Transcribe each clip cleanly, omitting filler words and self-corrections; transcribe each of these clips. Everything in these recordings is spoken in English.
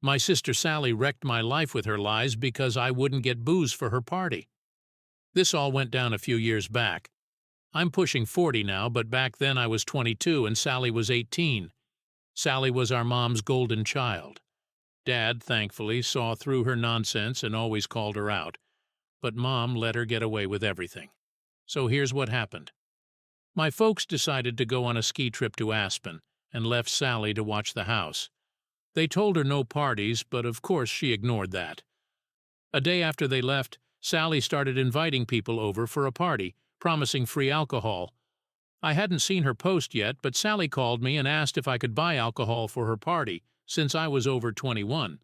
My sister Sally wrecked my life with her lies because I wouldn't get booze for her party. This all went down a few years back. I'm pushing 40 now, but back then I was 22 and Sally was 18. Sally was our mom's golden child. Dad, thankfully, saw through her nonsense and always called her out, but Mom let her get away with everything. So here's what happened. My folks decided to go on a ski trip to Aspen and left Sally to watch the house. They told her no parties, but of course she ignored that. A day after they left, Sally started inviting people over for a party, promising free alcohol. I hadn't seen her post yet, but Sally called me and asked if I could buy alcohol for her party, since I was over 21.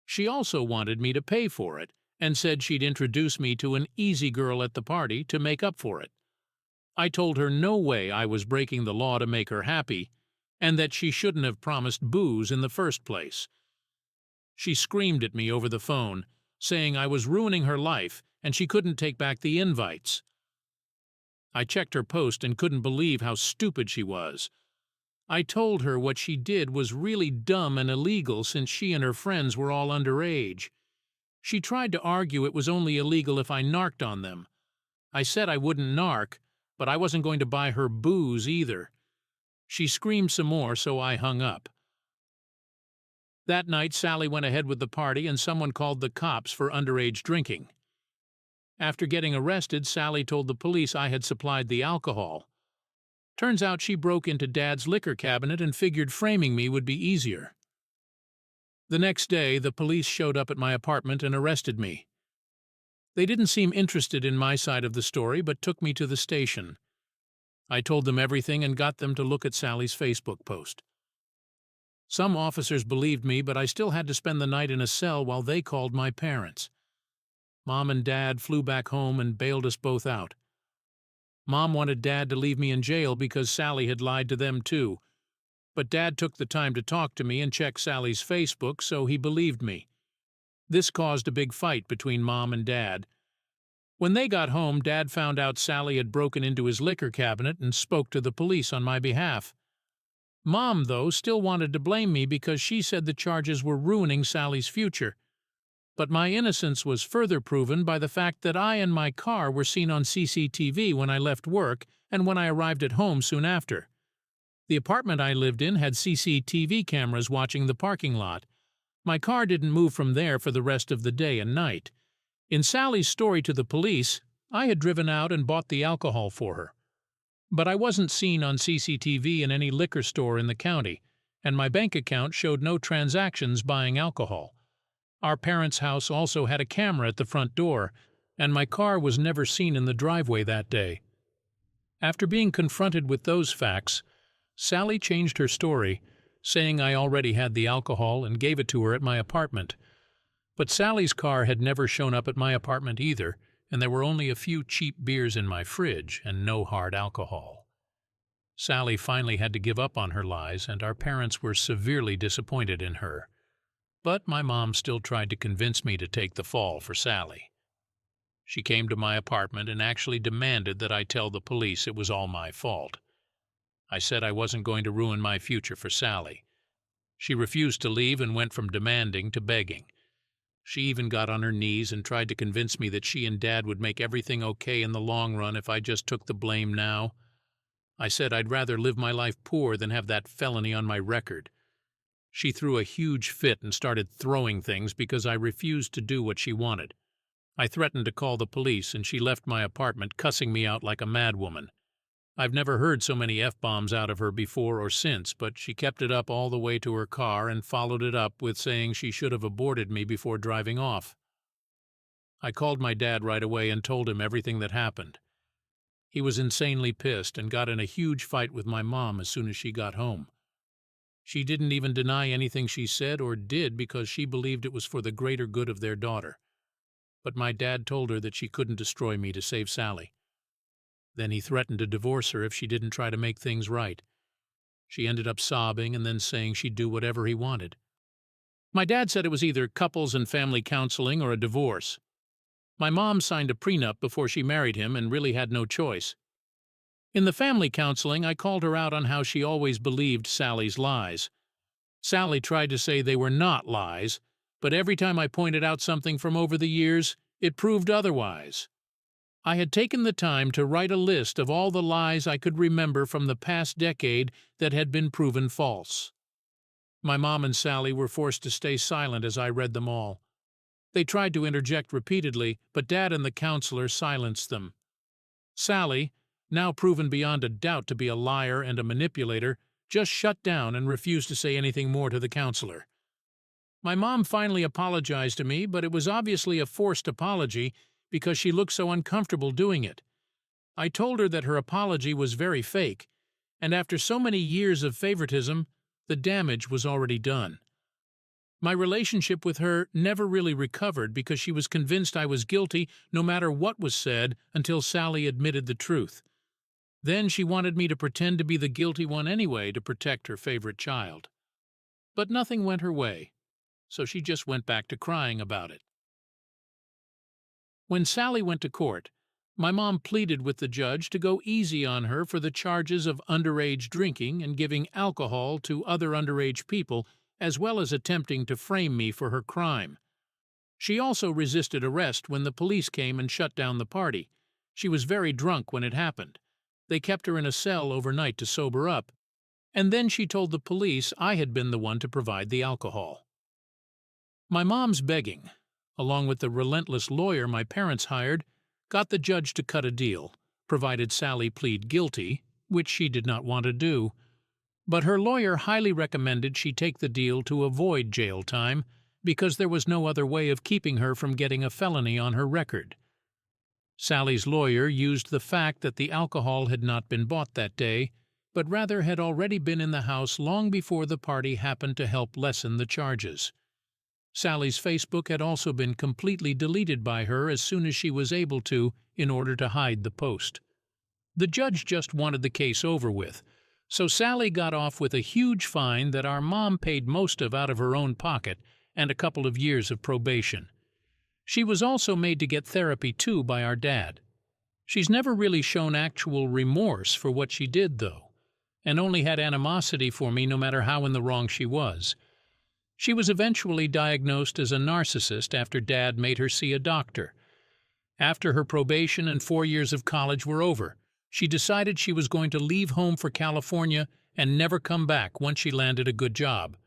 She also wanted me to pay for it, and said she'd introduce me to an easy girl at the party to make up for it. I told her no way I was breaking the law to make her happy, and that she shouldn't have promised booze in the first place. She screamed at me over the phone, saying I was ruining her life and she couldn't take back the invites. I checked her post and couldn't believe how stupid she was. I told her what she did was really dumb and illegal since she and her friends were all underage. She tried to argue it was only illegal if I narked on them. I said I wouldn't narc, but I wasn't going to buy her booze either. She screamed some more, so I hung up. That night, Sally went ahead with the party and someone called the cops for underage drinking. After getting arrested, Sally told the police I had supplied the alcohol. Turns out she broke into Dad's liquor cabinet and figured framing me would be easier. The next day, the police showed up at my apartment and arrested me. They didn't seem interested in my side of the story, but took me to the station. I told them everything and got them to look at Sally's Facebook post. Some officers believed me, but I still had to spend the night in a cell while they called my parents. Mom and Dad flew back home and bailed us both out. Mom wanted Dad to leave me in jail because Sally had lied to them too, but Dad took the time to talk to me and check Sally's Facebook, so he believed me. This caused a big fight between Mom and Dad. When they got home, Dad found out Sally had broken into his liquor cabinet and spoke to the police on my behalf. Mom, though, still wanted to blame me because she said the charges were ruining Sally's future. But my innocence was further proven by the fact that I and my car were seen on CCTV when I left work and when I arrived at home soon after. The apartment I lived in had CCTV cameras watching the parking lot. My car didn't move from there for the rest of the day and night. In Sally's story to the police, I had driven out and bought the alcohol for her. But I wasn't seen on CCTV in any liquor store in the county, and my bank account showed no transactions buying alcohol. Our parents' house also had a camera at the front door, and my car was never seen in the driveway that day. After being confronted with those facts, Sally changed her story, saying I already had the alcohol and gave it to her at my apartment. But Sally's car had never shown up at my apartment either, and there were only a few cheap beers in my fridge and no hard alcohol. Sally finally had to give up on her lies, and our parents were severely disappointed in her. But my mom still tried to convince me to take the fall for Sally. She came to my apartment and actually demanded that I tell the police it was all my fault. I said I wasn't going to ruin my future for Sally. She refused to leave and went from demanding to begging. She even got on her knees and tried to convince me that she and Dad would make everything okay in the long run if I just took the blame now. I said I'd rather live my life poor than have that felony on my record. She threw a huge fit and started throwing things because I refused to do what she wanted. I threatened to call the police, and she left my apartment cussing me out like a madwoman. I've never heard so many F-bombs out of her before or since, but she kept it up all the way to her car and followed it up with saying she should have aborted me before driving off. I called my dad right away and told him everything that happened. He was insanely pissed and got in a huge fight with my mom as soon as she got home. She didn't even deny anything she said or did because she believed it was for the greater good of their daughter. But my dad told her that she couldn't destroy me to save Sally. Then he threatened to divorce her if she didn't try to make things right. She ended up sobbing and then saying she'd do whatever he wanted. My dad said it was either couples and family counseling or a divorce. My mom signed a prenup before she married him and really had no choice. In the family counseling, I called her out on how she always believed Sally's lies. Sally tried to say they were not lies, but every time I pointed out something from over the years, it proved otherwise. I had taken the time to write a list of all the lies I could remember from the past decade that had been proven false. My mom and Sally were forced to stay silent as I read them all. They tried to interject repeatedly, but Dad and the counselor silenced them. Sally, now proven beyond a doubt to be a liar and a manipulator, just shut down and refused to say anything more to the counselor. My mom finally apologized to me, but it was obviously a forced apology because she looked so uncomfortable doing it. I told her that her apology was very fake, and after so many years of favoritism, the damage was already done. My relationship with her never really recovered because she was convinced I was guilty no matter what was said until Sally admitted the truth. Then she wanted me to pretend to be the guilty one anyway to protect her favorite child. But nothing went her way, so she just went back to crying about it. When Sally went to court, my mom pleaded with the judge to go easy on her for the charges of underage drinking and giving alcohol to other underage people, as well as attempting to frame me for her crime. She also resisted arrest when the police came and shut down the party. She was very drunk when it happened. They kept her in a cell overnight to sober up, and then she told the police I had been the one to provide the alcohol. My mom's begging, along with the relentless lawyer my parents hired, got the judge to cut a deal, provided Sally plead guilty, which she did not want to do. But her lawyer highly recommended she take the deal to avoid jail time because there was no other way of keeping her from getting a felony on her record. Sally's lawyer used the fact that the alcohol had not been bought that day, but rather had already been in the house long before the party happened to help lessen the charges. Sally's Facebook had also been completely deleted by her as soon as she was able to in order to hide the post. The judge just wanted the case over with, so Sally got off with a huge fine that our mom paid most of out of her own pocket and a couple of years of probation. She was also made to get therapy too by our dad. She's never really shown actual remorse for what she did, though, and only had animosity for me no matter how in the wrong she was. She was eventually diagnosed as a narcissist after Dad made her see a doctor. After her probation and 4 years of college were over, she decided she was going to leave home for California and never come back once she landed a good job.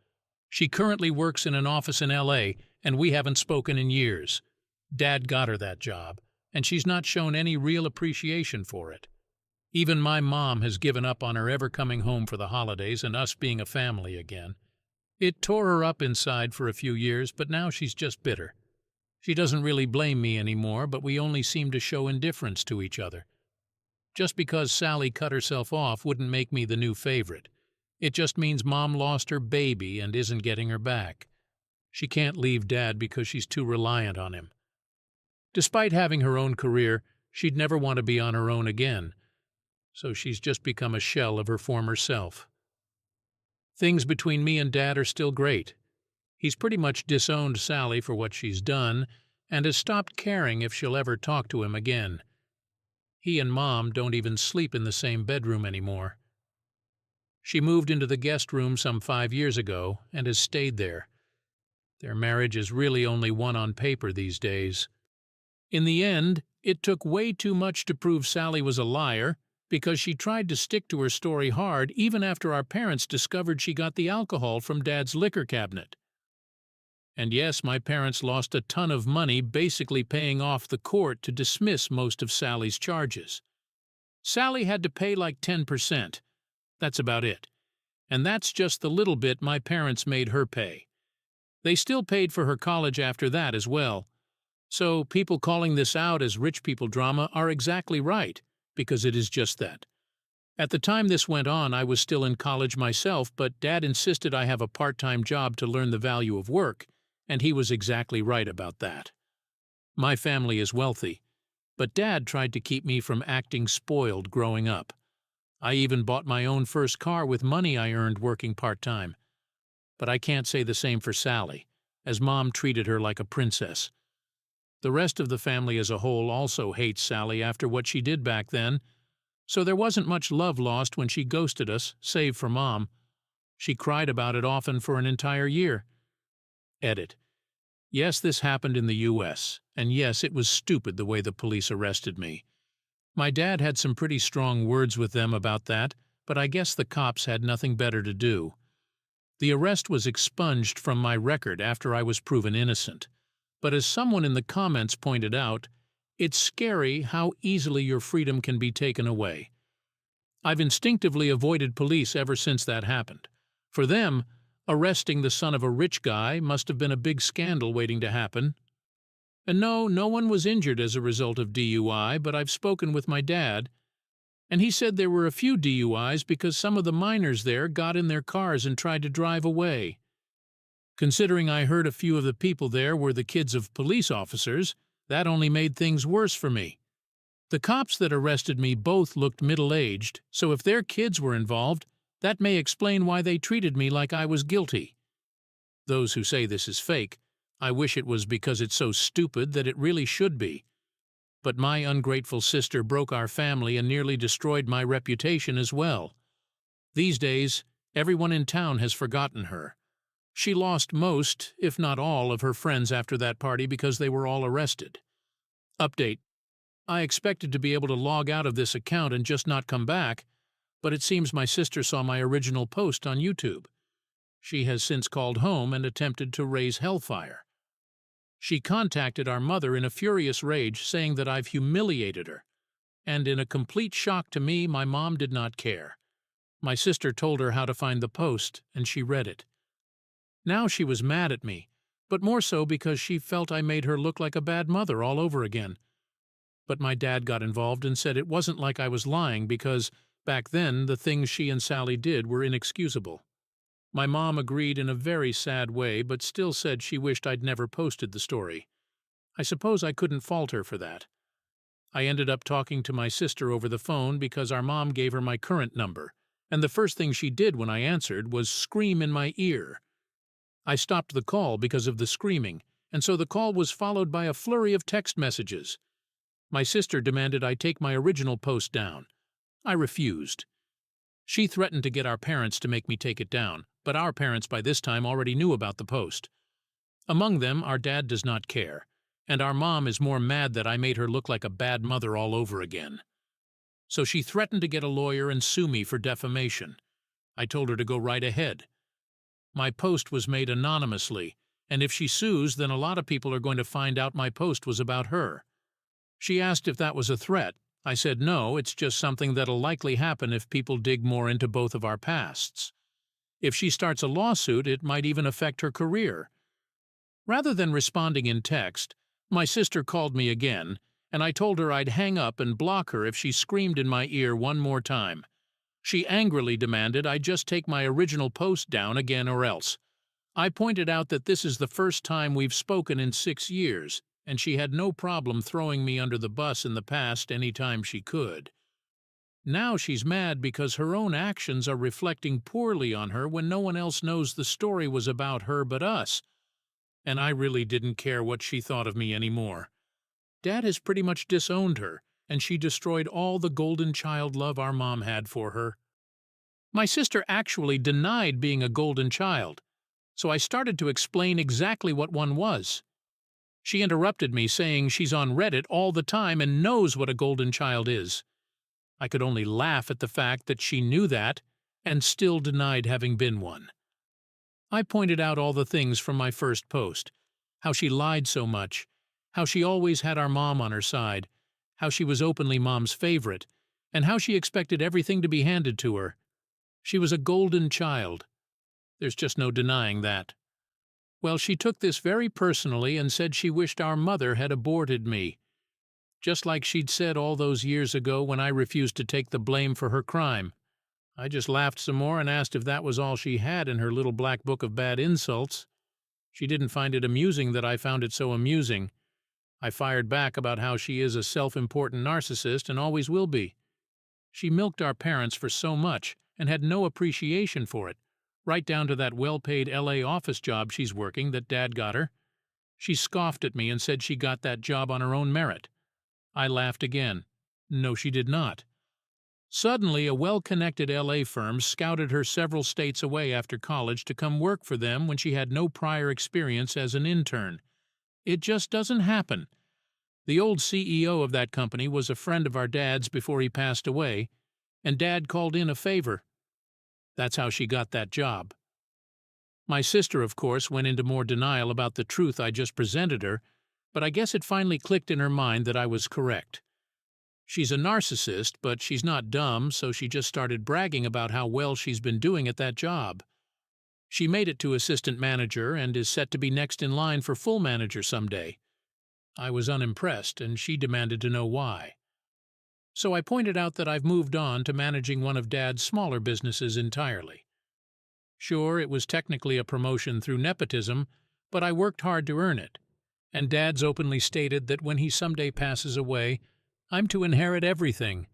She currently works in an office in LA, and we haven't spoken in years. Dad got her that job, and she's not shown any real appreciation for it. Even my mom has given up on her ever coming home for the holidays and us being a family again. It tore her up inside for a few years, but now she's just bitter. She doesn't really blame me anymore, but we only seem to show indifference to each other. Just because Sally cut herself off wouldn't make me the new favorite. It just means Mom lost her baby and isn't getting her back. She can't leave Dad because she's too reliant on him. Despite having her own career, she'd never want to be on her own again, so she's just become a shell of her former self. Things between me and Dad are still great. He's pretty much disowned Sally for what she's done and has stopped caring if she'll ever talk to him again. He and Mom don't even sleep in the same bedroom anymore. She moved into the guest room some 5 years ago and has stayed there. Their marriage is really only one on paper these days. In the end, it took way too much to prove Sally was a liar because she tried to stick to her story hard even after our parents discovered she got the alcohol from Dad's liquor cabinet. And yes, my parents lost a ton of money basically paying off the court to dismiss most of Sally's charges. Sally had to pay like 10%. That's about it. And that's just the little bit my parents made her pay. They still paid for her college after that as well. So people calling this out as rich people drama are exactly right, because it is just that. At the time this went on, I was still in college myself, but Dad insisted I have a part-time job to learn the value of work, and he was exactly right about that. My family is wealthy, but Dad tried to keep me from acting spoiled growing up. I even bought my own first car with money I earned working part-time. But I can't say the same for Sally, as Mom treated her like a princess. The rest of the family as a whole also hates Sally after what she did back then, so there wasn't much love lost when she ghosted us, save for Mom. She cried about it often for an entire year. Edit. Yes, this happened in the U.S., and yes, it was stupid the way the police arrested me. My dad had some pretty strong words with them about that, but I guess the cops had nothing better to do. The arrest was expunged from my record after I was proven innocent. But as someone in the comments pointed out, it's scary how easily your freedom can be taken away. I've instinctively avoided police ever since that happened. For them, arresting the son of a rich guy must have been a big scandal waiting to happen. And no one was injured as a result of DUI, but I've spoken with my dad, and he said there were a few DUIs because some of the minors there got in their cars and tried to drive away. Considering I heard a few of the people there were the kids of police officers, that only made things worse for me. The cops that arrested me both looked middle-aged, so if their kids were involved, that may explain why they treated me like I was guilty. Those who say this is fake, I wish it was because it's so stupid that it really should be. But my ungrateful sister broke our family and nearly destroyed my reputation as well. These days, everyone in town has forgotten her. She lost most, if not all, of her friends after that party because they were all arrested. Update. I expected to be able to log out of this account and just not come back, but it seems my sister saw my original post on YouTube. She has since called home and attempted to raise hellfire. She contacted our mother in a furious rage, saying that I've humiliated her. And in a complete shock to me, my mom did not care. My sister told her how to find the post, and she read it. Now she was mad at me, but more so because she felt I made her look like a bad mother all over again. But my dad got involved and said it wasn't like I was lying because, back then, the things she and Sally did were inexcusable. My mom agreed in a very sad way, but still said she wished I'd never posted the story. I suppose I couldn't fault her for that. I ended up talking to my sister over the phone because our mom gave her my current number, and the first thing she did when I answered was scream in my ear. I stopped the call because of the screaming, and so the call was followed by a flurry of text messages. My sister demanded I take my original post down. I refused. She threatened to get our parents to make me take it down, but our parents by this time already knew about the post. Among them, our dad does not care, and our mom is more mad that I made her look like a bad mother all over again. So she threatened to get a lawyer and sue me for defamation. I told her to go right ahead. My post was made anonymously, and if she sues, then a lot of people are going to find out my post was about her. She asked if that was a threat. I said no, it's just something that'll likely happen if people dig more into both of our pasts. If she starts a lawsuit, it might even affect her career. Rather than responding in text, my sister called me again, and I told her I'd hang up and block her if she screamed in my ear one more time. She angrily demanded I just take my original post down again or else. I pointed out that this is the first time we've spoken in 6 years, and she had no problem throwing me under the bus in the past any time she could. Now she's mad because her own actions are reflecting poorly on her when no one else knows the story was about her but us. And I really didn't care what she thought of me anymore. Dad has pretty much disowned her, and she destroyed all the golden child love our mom had for her. My sister actually denied being a golden child, so I started to explain exactly what one was. She interrupted me, saying she's on Reddit all the time and knows what a golden child is. I could only laugh at the fact that she knew that and still denied having been one. I pointed out all the things from my first post, how she lied so much, how she always had our mom on her side, how she was openly mom's favorite, and how she expected everything to be handed to her. She was a golden child. There's just no denying that. Well, she took this very personally and said she wished our mother had aborted me, just like she'd said all those years ago when I refused to take the blame for her crime. I just laughed some more and asked if that was all she had in her little black book of bad insults. She didn't find it amusing that I found it so amusing. I fired back about how she is a self-important narcissist and always will be. She milked our parents for so much and had no appreciation for it, right down to that well-paid LA office job she's working that Dad got her. She scoffed at me and said she got that job on her own merit. I laughed again. No, she did not. Suddenly, a well-connected LA firm scouted her several states away after college to come work for them when she had no prior experience as an intern. It just doesn't happen. The old CEO of that company was a friend of our dad's before he passed away, and Dad called in a favor. That's how she got that job. My sister, of course, went into more denial about the truth I just presented her, but I guess it finally clicked in her mind that I was correct. She's a narcissist, but she's not dumb, so she just started bragging about how well she's been doing at that job. She made it to assistant manager and is set to be next in line for full manager someday. I was unimpressed, and she demanded to know why. So I pointed out that I've moved on to managing one of Dad's smaller businesses entirely. Sure, it was technically a promotion through nepotism, but I worked hard to earn it, and Dad's openly stated that when he someday passes away, I'm to inherit everything.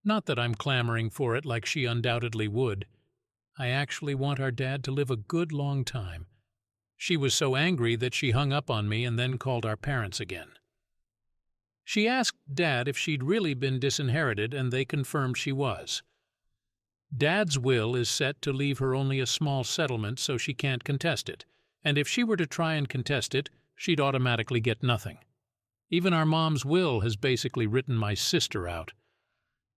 Not that I'm clamoring for it like she undoubtedly would. I actually want our dad to live a good long time. She was so angry that she hung up on me and then called our parents again. She asked Dad if she'd really been disinherited, and they confirmed she was. Dad's will is set to leave her only a small settlement so she can't contest it, and if she were to try and contest it, she'd automatically get nothing. Even our mom's will has basically written my sister out.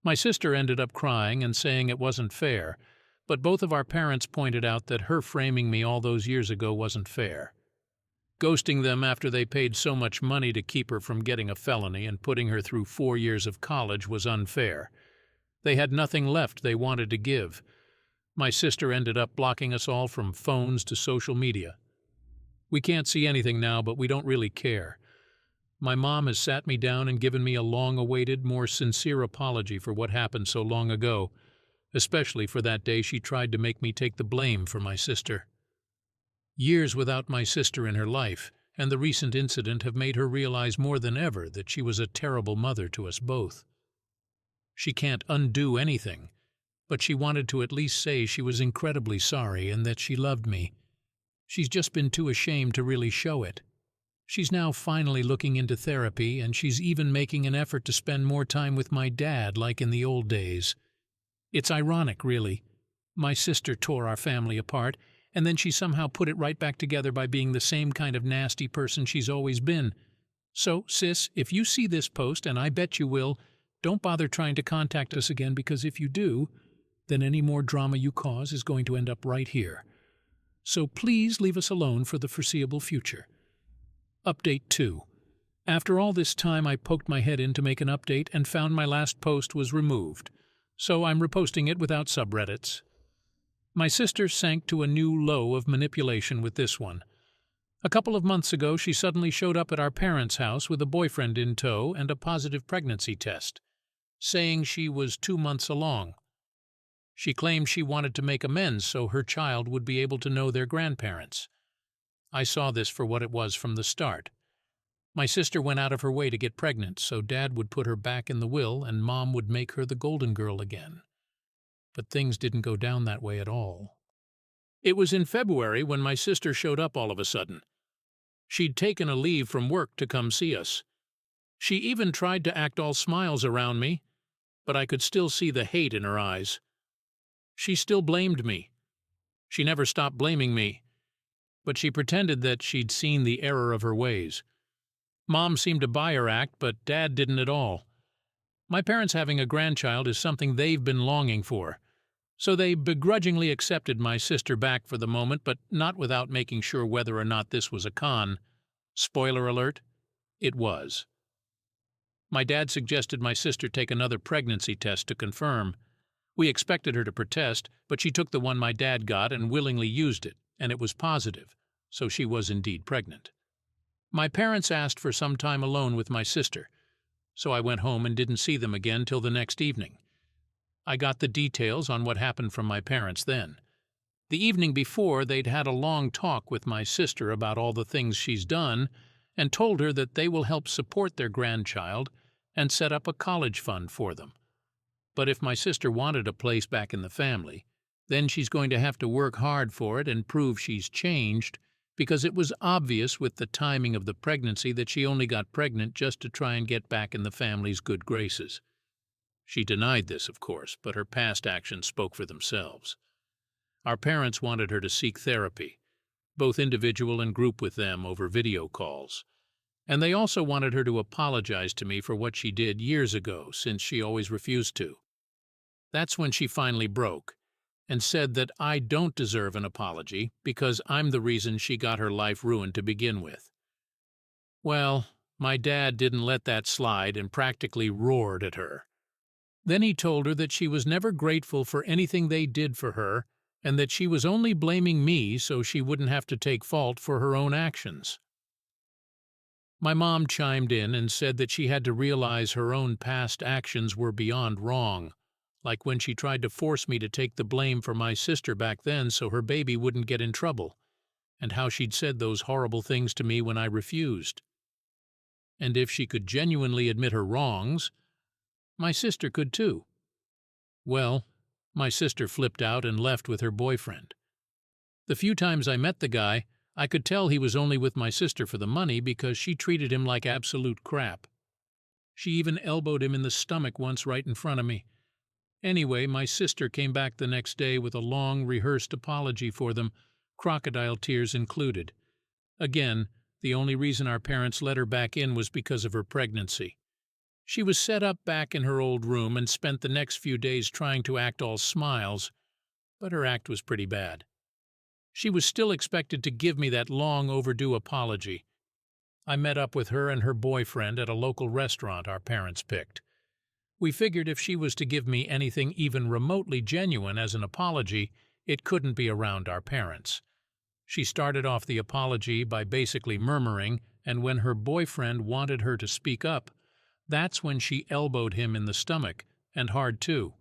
My sister ended up crying and saying it wasn't fair, but both of our parents pointed out that her framing me all those years ago wasn't fair. Ghosting them after they paid so much money to keep her from getting a felony and putting her through 4 years of college was unfair. They had nothing left they wanted to give. My sister ended up blocking us all from phones to social media. We can't see anything now, but we don't really care. My mom has sat me down and given me a long-awaited, more sincere apology for what happened so long ago, especially for that day she tried to make me take the blame for my sister. Years without my sister in her life, and the recent incident have made her realize more than ever that she was a terrible mother to us both. She can't undo anything, but she wanted to at least say she was incredibly sorry and that she loved me. She's just been too ashamed to really show it. She's now finally looking into therapy, and she's even making an effort to spend more time with my dad like in the old days. It's ironic, really. My sister tore our family apart, and then she somehow put it right back together by being the same kind of nasty person she's always been. So, sis, if you see this post, and I bet you will, don't bother trying to contact us again, because if you do, then any more drama you cause is going to end up right here. So please leave us alone for the foreseeable future. Update 2. After all this time, I poked my head in to make an update and found my last post was removed, so I'm reposting it without subreddits. My sister sank to a new low of manipulation with this one. A couple of months ago, she suddenly showed up at our parents' house with a boyfriend in tow and a positive pregnancy test, saying she was 2 months along. She claimed she wanted to make amends so her child would be able to know their grandparents. I saw this for what it was from the start. My sister went out of her way to get pregnant so Dad would put her back in the will and Mom would make her the golden girl again. But things didn't go down that way at all. It was in February when my sister showed up all of a sudden. She'd taken a leave from work to come see us. She even tried to act all smiles around me, but I could still see the hate in her eyes. She still blamed me. She never stopped blaming me, but she pretended that she'd seen the error of her ways. Mom seemed to buy her act, but Dad didn't at all. My parents having a grandchild is something they've been longing for, so they begrudgingly accepted my sister back for the moment, but not without making sure whether or not this was a con. Spoiler alert, it was. My dad suggested my sister take another pregnancy test to confirm. We expected her to protest, but she took the one my dad got and willingly used it, and it was positive, so she was indeed pregnant. My parents asked for some time alone with my sister, so I went home and didn't see them again till the next evening. I got the details on what happened from my parents then. The evening before, they'd had a long talk with my sister about all the things she's done and told her that they will help support their grandchild and set up a college fund for them. But if my sister wanted a place back in the family, then she's going to have to work hard for it and prove she's changed, because it was obvious with the timing of the pregnancy that she only got pregnant just to try and get back in the family's good graces. She denied this, of course, but her past actions spoke for themselves. Our parents wanted her to seek therapy, both individual and group with them over video calls. And they also wanted her to apologize to me for what she did years ago, since she always refused to. That's when she finally broke and said that I don't deserve an apology because I'm the reason she got her life ruined to begin with. Well, my dad didn't let that slide and practically roared at her. Then he told her that she was never grateful for anything they did for her and that she was only blaming me so she wouldn't have to take fault for her own actions. My mom chimed in and said that she had to realize her own past actions were beyond wrong, like when she tried to force me to take the blame for my sister back then so her baby wouldn't get in trouble, and how she'd said those horrible things to me when I refused. And if she could genuinely admit her wrongs, my sister could too. Well, my sister flipped out and left with her boyfriend. The few times I met the guy, I could tell he was only with my sister for the money because she treated him like absolute crap. She even elbowed him in the stomach once right in front of me. Anyway, my sister came back the next day with a long, rehearsed apology for them, crocodile tears included. Again, the only reason our parents let her back in was because of her pregnancy. She was set up back in her old room and spent the next few days trying to act all smiles, but her act was pretty bad. She was still expected to give me that long overdue apology. I met up with her and her boyfriend at a local restaurant our parents picked. We figured if she was to give me anything even remotely genuine as an apology, it couldn't be around our parents. She started off the apology by basically murmuring, and when her boyfriend wanted her to speak up, that's when she elbowed him in the stomach, and hard too.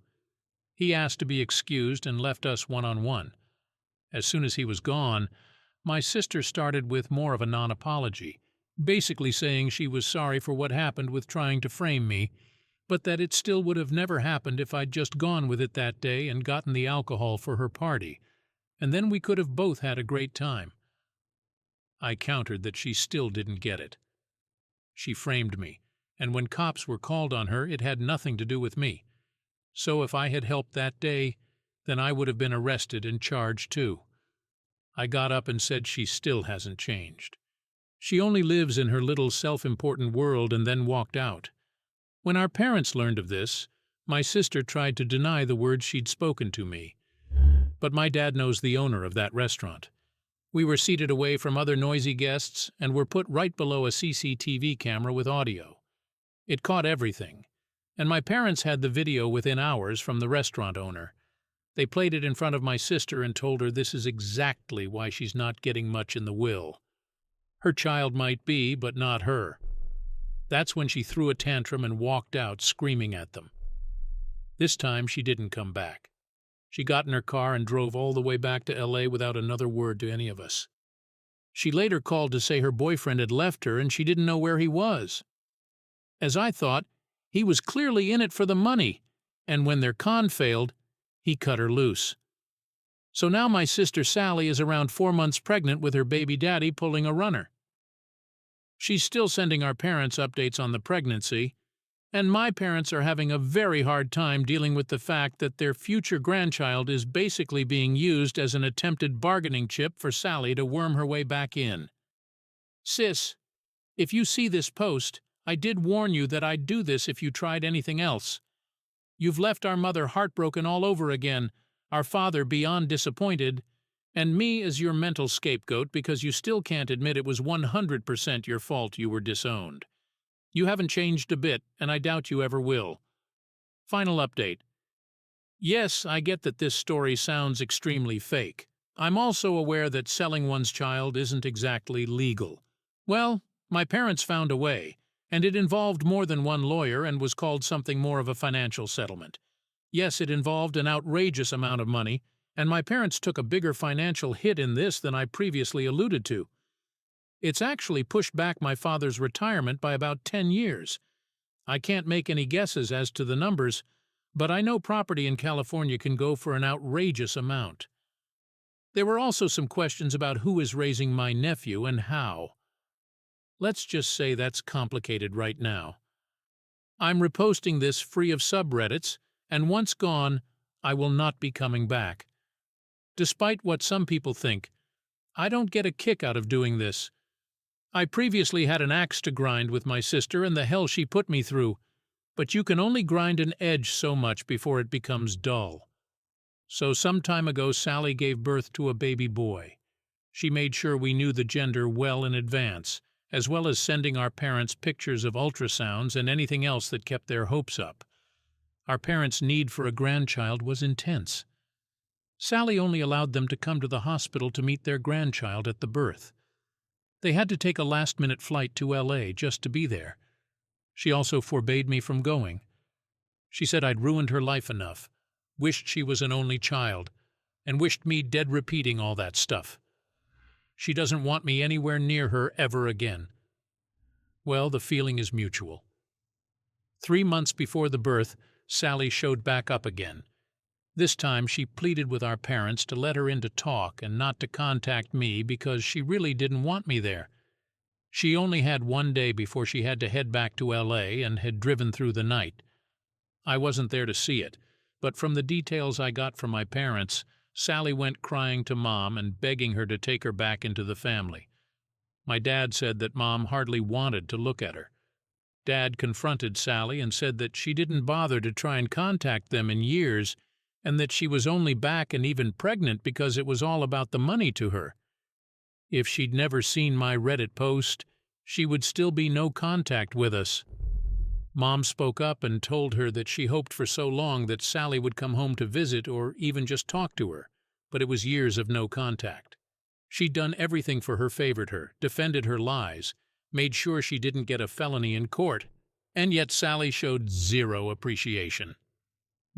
He asked to be excused and left us one-on-one. As soon as he was gone, my sister started with more of a non-apology, basically saying she was sorry for what happened with trying to frame me, but that it still would have never happened if I'd just gone with it that day and gotten the alcohol for her party, and then we could have both had a great time. I countered that she still didn't get it. She framed me, and when cops were called on her, it had nothing to do with me. So if I had helped that day, then I would have been arrested and charged too. I got up and said she still hasn't changed. She only lives in her little self-important world and then walked out. When our parents learned of this, my sister tried to deny the words she'd spoken to me. But my dad knows the owner of that restaurant. We were seated away from other noisy guests and were put right below a CCTV camera with audio. It caught everything, and my parents had the video within hours from the restaurant owner. They played it in front of my sister and told her this is exactly why she's not getting much in the will. Her child might be, but not her. That's when she threw a tantrum and walked out, screaming at them. This time she didn't come back. She got in her car and drove all the way back to LA without another word to any of us. She later called to say her boyfriend had left her and she didn't know where he was. As I thought, he was clearly in it for the money, and when their con failed, he cut her loose. So now my sister Sally is around 4 months pregnant with her baby daddy pulling a runner. She's still sending our parents updates on the pregnancy, and my parents are having a very hard time dealing with the fact that their future grandchild is basically being used as an attempted bargaining chip for Sally to worm her way back in. Sis, if you see this post, I did warn you that I'd do this if you tried anything else. You've left our mother heartbroken all over again, our father beyond disappointed, and me as your mental scapegoat because you still can't admit it was 100% your fault you were disowned. You haven't changed a bit, and I doubt you ever will. Final update. Yes, I get that this story sounds extremely fake. I'm also aware that selling one's child isn't exactly legal. Well, my parents found a way, and it involved more than one lawyer and was called something more of a financial settlement. Yes, it involved an outrageous amount of money, and my parents took a bigger financial hit in this than I previously alluded to. It's actually pushed back my father's retirement by about 10 years. I can't make any guesses as to the numbers, but I know property in California can go for an outrageous amount. There were also some questions about who is raising my nephew and how. Let's just say that's complicated right now. I'm reposting this free of subreddits, and once gone, I will not be coming back. Despite what some people think, I don't get a kick out of doing this. I previously had an axe to grind with my sister and the hell she put me through, but you can only grind an edge so much before it becomes dull. So some time ago, Sally gave birth to a baby boy. She made sure we knew the gender well in advance, as well as sending our parents pictures of ultrasounds and anything else that kept their hopes up. Our parents' need for a grandchild was intense. Sally only allowed them to come to the hospital to meet their grandchild at the birth. They had to take a last-minute flight to LA just to be there. She also forbade me from going. She said I'd ruined her life enough, wished she was an only child, and wished me dead repeating all that stuff. She doesn't want me anywhere near her ever again. Well, the feeling is mutual. 3 months before the birth, Sally showed back up again. This time she pleaded with our parents to let her in to talk and not to contact me because she really didn't want me there. She only had 1 day before she had to head back to LA and had driven through the night. I wasn't there to see it, but from the details I got from my parents, Sally went crying to Mom and begging her to take her back into the family. My dad said that Mom hardly wanted to look at her. Dad confronted Sally and said that she didn't bother to try and contact them in years and that she was only back and even pregnant because it was all about the money to her. If she'd never seen my Reddit post, she would still be no contact with us. Mom spoke up and told her that she hoped for so long that Sally would come home to visit or even just talk to her, but it was years of no contact. She'd done everything for her, favored her, defended her lies, made sure she didn't get a felony in court, and yet Sally showed zero appreciation.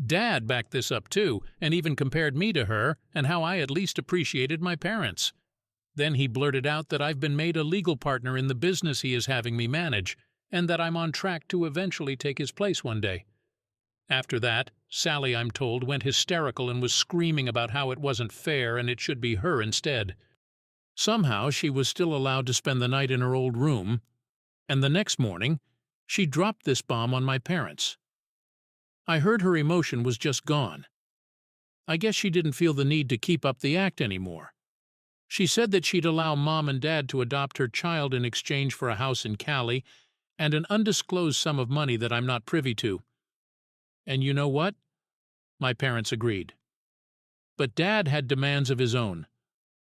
Dad backed this up too, and even compared me to her and how I at least appreciated my parents. Then he blurted out that I've been made a legal partner in the business he is having me manage, and that I'm on track to eventually take his place one day. After that, Sally, I'm told, went hysterical and was screaming about how it wasn't fair and it should be her instead. Somehow she was still allowed to spend the night in her old room, and the next morning she dropped this bomb on my parents. I heard her emotion was just gone. I guess she didn't feel the need to keep up the act anymore. She said that she'd allow Mom and Dad to adopt her child in exchange for a house in Cali and an undisclosed sum of money that I'm not privy to. And you know what? My parents agreed. But Dad had demands of his own.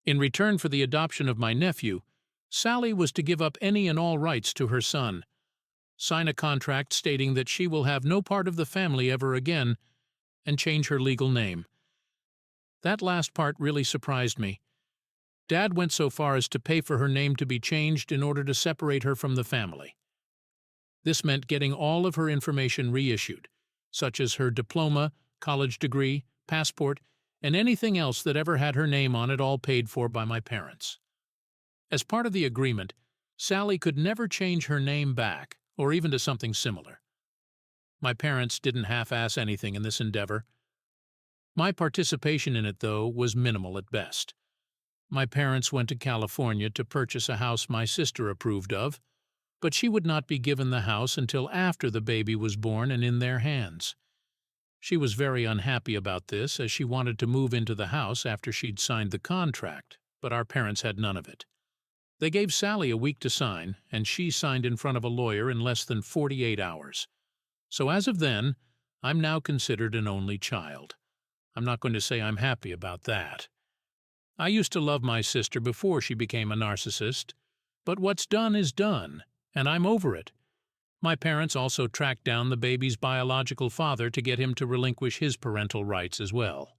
In return for the adoption of my nephew, Sally was to give up any and all rights to her son, sign a contract stating that she will have no part of the family ever again, and change her legal name. That last part really surprised me. Dad went so far as to pay for her name to be changed in order to separate her from the family. This meant getting all of her information reissued, such as her diploma, college degree, passport, and anything else that ever had her name on it, all paid for by my parents. As part of the agreement, Sally could never change her name back, or even to something similar. My parents didn't half-ass anything in this endeavor. My participation in it, though, was minimal at best. My parents went to California to purchase a house my sister approved of, but she would not be given the house until after the baby was born and in their hands. She was very unhappy about this, as she wanted to move into the house after she'd signed the contract, but our parents had none of it. They gave Sally a week to sign, and she signed in front of a lawyer in less than 48 hours. So as of then, I'm now considered an only child. I'm not going to say I'm happy about that. I used to love my sister before she became a narcissist, but what's done is done, and I'm over it. My parents also tracked down the baby's biological father to get him to relinquish his parental rights as well.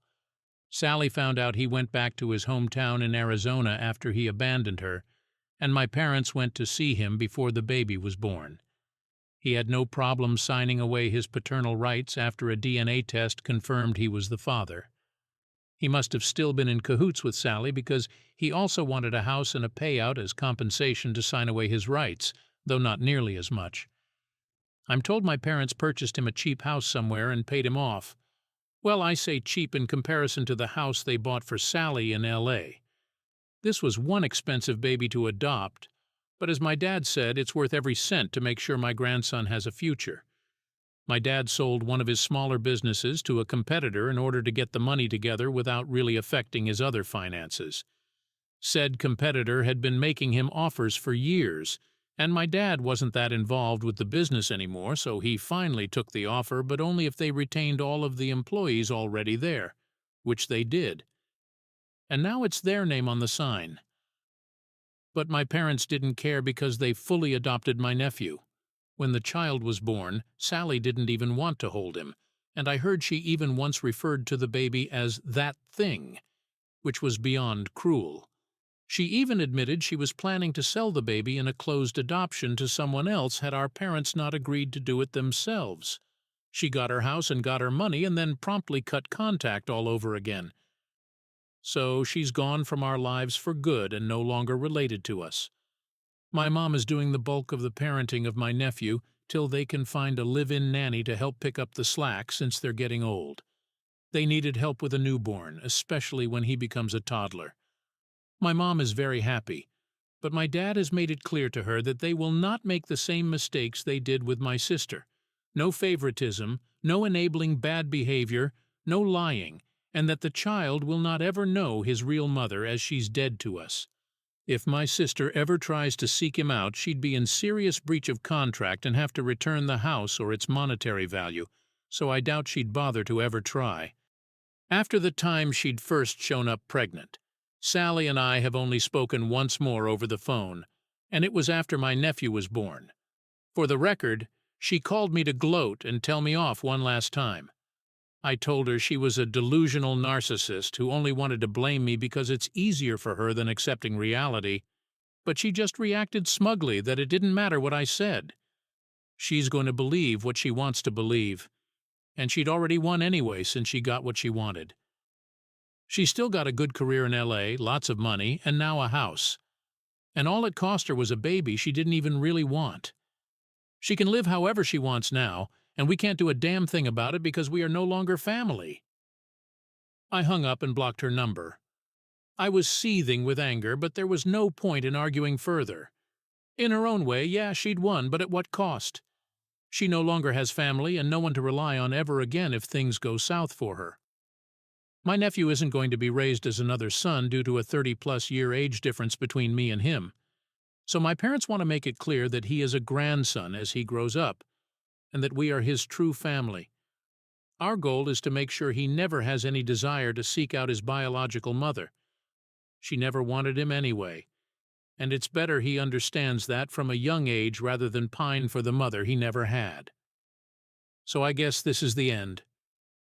Sally found out he went back to his hometown in Arizona after he abandoned her, and my parents went to see him before the baby was born. He had no problem signing away his paternal rights after a DNA test confirmed he was the father. He must have still been in cahoots with Sally because he also wanted a house and a payout as compensation to sign away his rights, though not nearly as much. I'm told my parents purchased him a cheap house somewhere and paid him off. Well, I say cheap in comparison to the house they bought for Sally in L.A. This was one expensive baby to adopt, but as my dad said, it's worth every cent to make sure my grandson has a future. My dad sold one of his smaller businesses to a competitor in order to get the money together without really affecting his other finances. Said competitor had been making him offers for years, and my dad wasn't that involved with the business anymore, so he finally took the offer, but only if they retained all of the employees already there, which they did. And now it's their name on the sign. But my parents didn't care because they fully adopted my nephew. When the child was born, Sally didn't even want to hold him, and I heard she even once referred to the baby as that thing, which was beyond cruel. She even admitted she was planning to sell the baby in a closed adoption to someone else had our parents not agreed to do it themselves. She got her house and got her money and then promptly cut contact all over again. So she's gone from our lives for good and no longer related to us. My mom is doing the bulk of the parenting of my nephew till they can find a live-in nanny to help pick up the slack since they're getting old. They needed help with a newborn, especially when he becomes a toddler. My mom is very happy, but my dad has made it clear to her that they will not make the same mistakes they did with my sister. No favoritism, no enabling bad behavior, no lying, and that the child will not ever know his real mother as she's dead to us. If my sister ever tries to seek him out, she'd be in serious breach of contract and have to return the house or its monetary value, so I doubt she'd bother to ever try. After the time she'd first shown up pregnant, Sally and I have only spoken once more over the phone, and it was after my nephew was born. For the record, she called me to gloat and tell me off one last time. I told her she was a delusional narcissist who only wanted to blame me because it's easier for her than accepting reality, but she just reacted smugly that it didn't matter what I said. She's going to believe what she wants to believe, and she'd already won anyway since she got what she wanted. She's still got a good career in LA, lots of money, and now a house. And all it cost her was a baby she didn't even really want. She can live however she wants now, and we can't do a damn thing about it because we are no longer family. I hung up and blocked her number. I was seething with anger, but there was no point in arguing further. In her own way, yeah, she'd won, but at what cost? She no longer has family and no one to rely on ever again if things go south for her. My nephew isn't going to be raised as another son due to a 30-plus year age difference between me and him. So my parents want to make it clear that he is a grandson as he grows up, and that we are his true family. Our goal is to make sure he never has any desire to seek out his biological mother. She never wanted him anyway, and it's better he understands that from a young age rather than pine for the mother he never had. So I guess this is the end.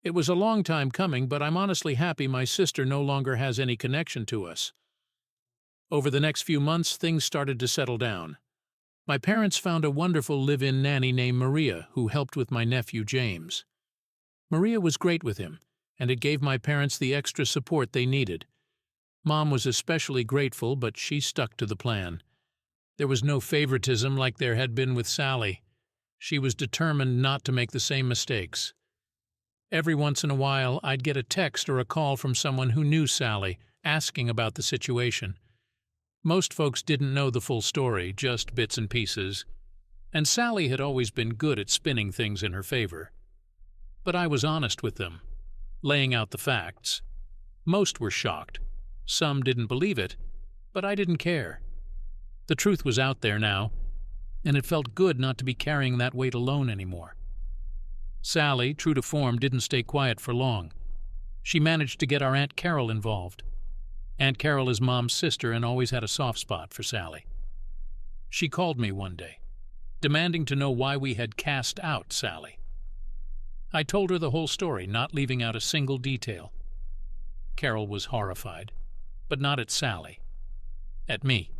It was a long time coming, but I'm honestly happy my sister no longer has any connection to us. Over the next few months, things started to settle down. My parents found a wonderful live-in nanny named Maria who helped with my nephew James. Maria was great with him, and it gave my parents the extra support they needed. Mom was especially grateful, but she stuck to the plan. There was no favoritism like there had been with Sally. She was determined not to make the same mistakes. Every once in a while, I'd get a text or a call from someone who knew Sally, asking about the situation. Most folks didn't know the full story, just bits and pieces, and Sally had always been good at spinning things in her favor. But I was honest with them, laying out the facts. Most were shocked. Some didn't believe it, but I didn't care. The truth was out there now, and it felt good not to be carrying that weight alone anymore. Sally, true to form, didn't stay quiet for long. She managed to get our Aunt Carol involved. Aunt Carol is Mom's sister and always had a soft spot for Sally. She called me one day, demanding to know why we had cast out Sally. I told her the whole story, not leaving out a single detail. Carol was horrified, but not at Sally. At me.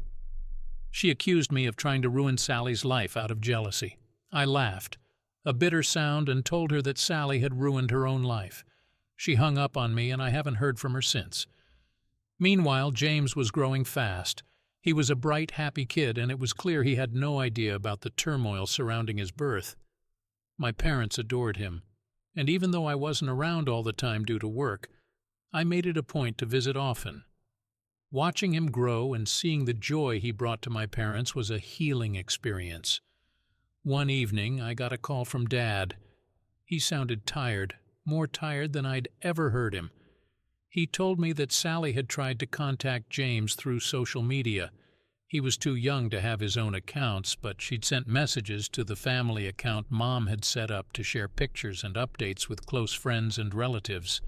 She accused me of trying to ruin Sally's life out of jealousy. I laughed, a bitter sound, and told her that Sally had ruined her own life. She hung up on me, and I haven't heard from her since. Meanwhile, James was growing fast. He was a bright, happy kid, and it was clear he had no idea about the turmoil surrounding his birth. My parents adored him, and even though I wasn't around all the time due to work, I made it a point to visit often. Watching him grow and seeing the joy he brought to my parents was a healing experience. One evening, I got a call from Dad, He sounded tired, more tired than I'd ever heard him. He told me that Sally had tried to contact James through social media. He was too young to have his own accounts, but she'd sent messages to the family account Mom had set up to share pictures and updates with close friends and relatives.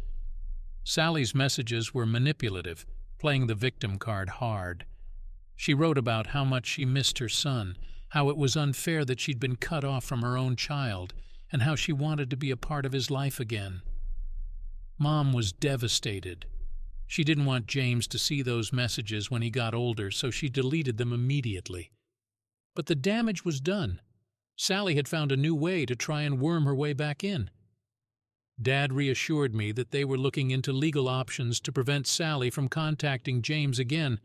Sally's messages were manipulative, playing the victim card hard. She wrote about how much she missed her son, how it was unfair that she'd been cut off from her own child, and how she wanted to be a part of his life again. Mom was devastated. She didn't want James to see those messages when he got older, so she deleted them immediately. But the damage was done. Sally had found a new way to try and worm her way back in. Dad reassured me that they were looking into legal options to prevent Sally from contacting James again,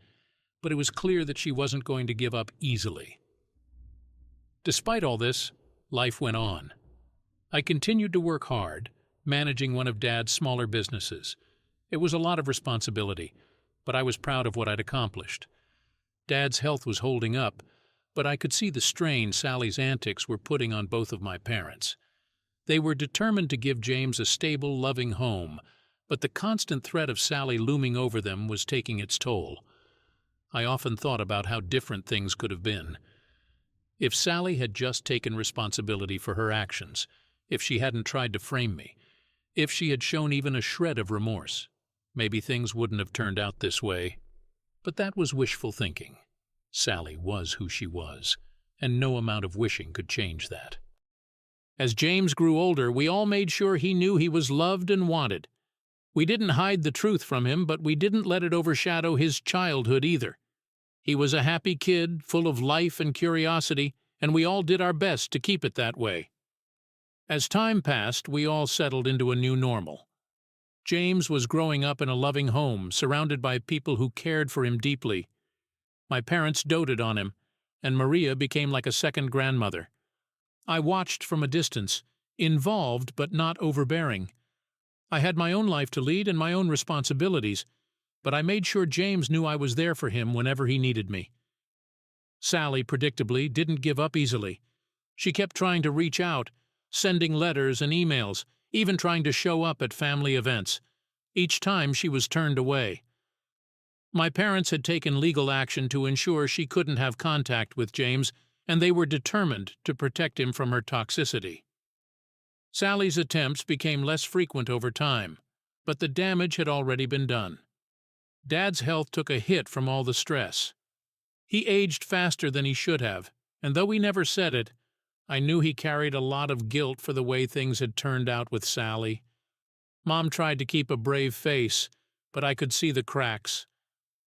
but it was clear that she wasn't going to give up easily. Despite all this, life went on. I continued to work hard, managing one of Dad's smaller businesses. It was a lot of responsibility, but I was proud of what I'd accomplished. Dad's health was holding up, but I could see the strain Sally's antics were putting on both of my parents. They were determined to give James a stable, loving home, but the constant threat of Sally looming over them was taking its toll. I often thought about how different things could have been. If Sally had just taken responsibility for her actions, if she hadn't tried to frame me, if she had shown even a shred of remorse, maybe things wouldn't have turned out this way. But that was wishful thinking. Sally was who she was, and no amount of wishing could change that. As James grew older, we all made sure he knew he was loved and wanted. We didn't hide the truth from him, but we didn't let it overshadow his childhood either. He was a happy kid, full of life and curiosity, and we all did our best to keep it that way. As time passed, we all settled into a new normal. James was growing up in a loving home, surrounded by people who cared for him deeply. My parents doted on him, and Maria became like a second grandmother. I watched from a distance, involved but not overbearing. I had my own life to lead and my own responsibilities, but I made sure James knew I was there for him whenever he needed me. Sally, predictably, didn't give up easily. She kept trying to reach out, sending letters and emails, even trying to show up at family events. Each time she was turned away. My parents had taken legal action to ensure she couldn't have contact with James, and they were determined to protect him from her toxicity. Sally's attempts became less frequent over time, but the damage had already been done. Dad's health took a hit from all the stress. He aged faster than he should have, and though he never said it, I knew he carried a lot of guilt for the way things had turned out with Sally. Mom tried to keep a brave face, but I could see the cracks.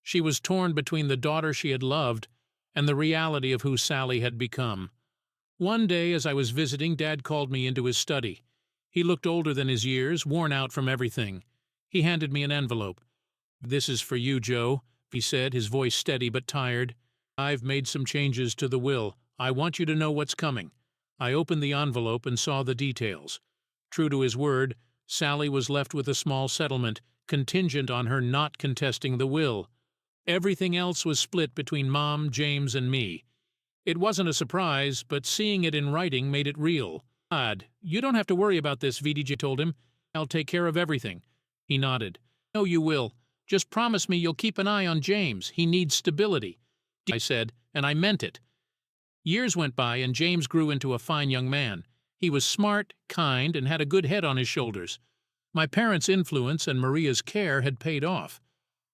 She was torn between the daughter she had loved and the reality of who Sally had become. One day, as I was visiting, Dad called me into his study. He looked older than his years, worn out from everything. He handed me an envelope. "This is for you, Joe," he said, his voice steady but tired. "I've made some changes to the will. I want you to know what's coming." I opened the envelope and saw the details. True to his word, Sally was left with a small settlement, contingent on her not contesting the will. Everything else was split between Mom, James, and me. It wasn't a surprise, but seeing it in writing made it real. "Dad, you don't have to worry about this," VDJ told him. "I'll take care of everything." He nodded. "No, you will. Just promise me you'll keep an eye on James. He needs stability," I said, and I meant it. Years went by, and James grew into a fine young man. He was smart, kind, and had a good head on his shoulders. My parents' influence and Maria's care had paid off.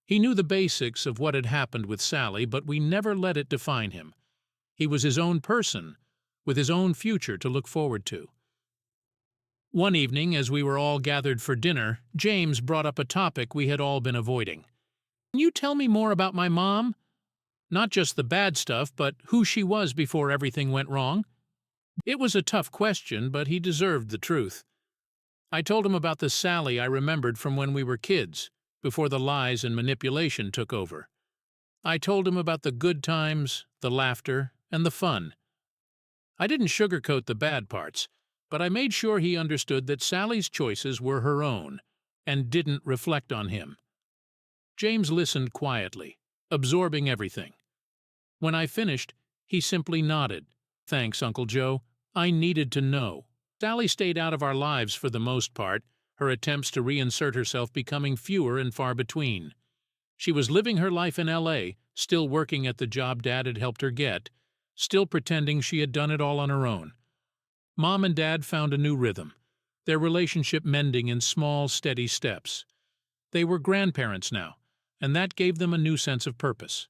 He knew the basics of what had happened with Sally, but we never let it define him. He was his own person, with his own future to look forward to. One evening, as we were all gathered for dinner, James brought up a topic we had all been avoiding. "Can you tell me more about my mom? Not just the bad stuff, but who she was before everything went wrong." It was a tough question, but he deserved the truth. I told him about the Sally I remembered from when we were kids, before the lies and manipulation took over. I told him about the good times, the laughter, and the fun. I didn't sugarcoat the bad parts, but I made sure he understood that Sally's choices were her own, and didn't reflect on him. James listened quietly, absorbing everything. When I finished, he simply nodded. "Thanks, Uncle Joe. I needed to know." Sally stayed out of our lives for the most part, her attempts to reinsert herself becoming fewer and far between. She was living her life in LA, still working at the job Dad had helped her get, still pretending she had done it all on her own. Mom and Dad found a new rhythm, their relationship mending in small, steady steps. They were grandparents now, and that gave them a new sense of purpose.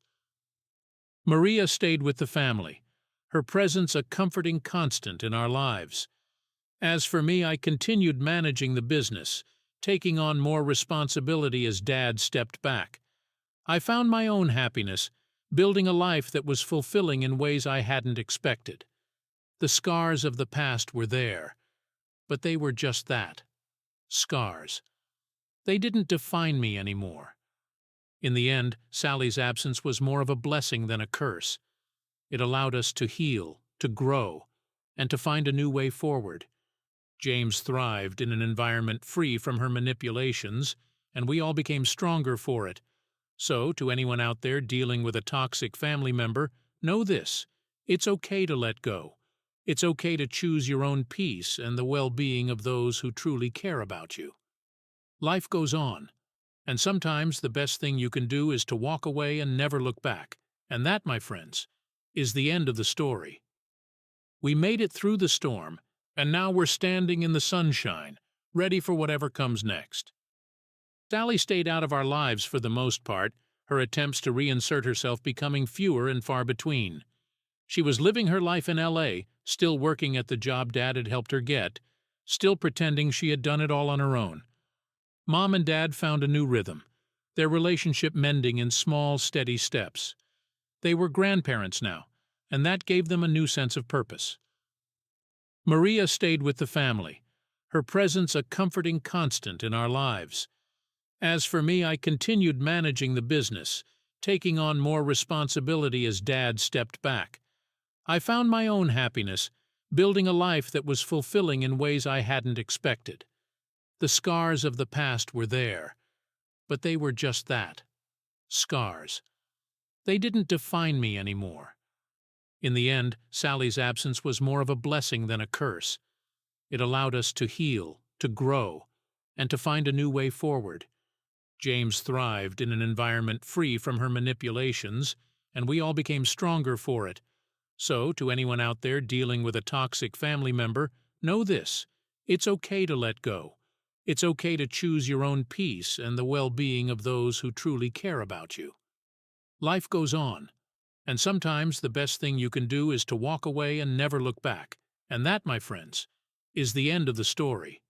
Maria stayed with the family, her presence a comforting constant in our lives. As for me, I continued managing the business, taking on more responsibility as Dad stepped back. I found my own happiness, building a life that was fulfilling in ways I hadn't expected. The scars of the past were there, but they were just that, scars. They didn't define me anymore. In the end, Sally's absence was more of a blessing than a curse. It allowed us to heal, to grow, and to find a new way forward. James thrived in an environment free from her manipulations, and we all became stronger for it. So, to anyone out there dealing with a toxic family member, know this: it's okay to let go. It's okay to choose your own peace and the well-being of those who truly care about you. Life goes on, and sometimes the best thing you can do is to walk away and never look back. And that, my friends, is the end of the story. We made it through the storm, and now we're standing in the sunshine, ready for whatever comes next. Sally stayed out of our lives for the most part, her attempts to reinsert herself becoming fewer and far between. She was living her life in LA, still working at the job Dad had helped her get, still pretending she had done it all on her own. Mom and Dad found a new rhythm, their relationship mending in small, steady steps. They were grandparents now, and that gave them a new sense of purpose. Maria stayed with the family, her presence a comforting constant in our lives. As for me, I continued managing the business, taking on more responsibility as Dad stepped back. I found my own happiness, building a life that was fulfilling in ways I hadn't expected. The scars of the past were there, but they were just that, scars. They didn't define me anymore. In the end, Sally's absence was more of a blessing than a curse. It allowed us to heal, to grow, and to find a new way forward. James thrived in an environment free from her manipulations, and we all became stronger for it. So, to anyone out there dealing with a toxic family member, know this: it's okay to let go. It's okay to choose your own peace and the well-being of those who truly care about you. Life goes on, and sometimes the best thing you can do is to walk away and never look back. And that, my friends, is the end of the story.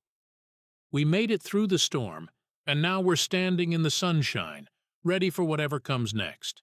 We made it through the storm, and now we're standing in the sunshine, ready for whatever comes next.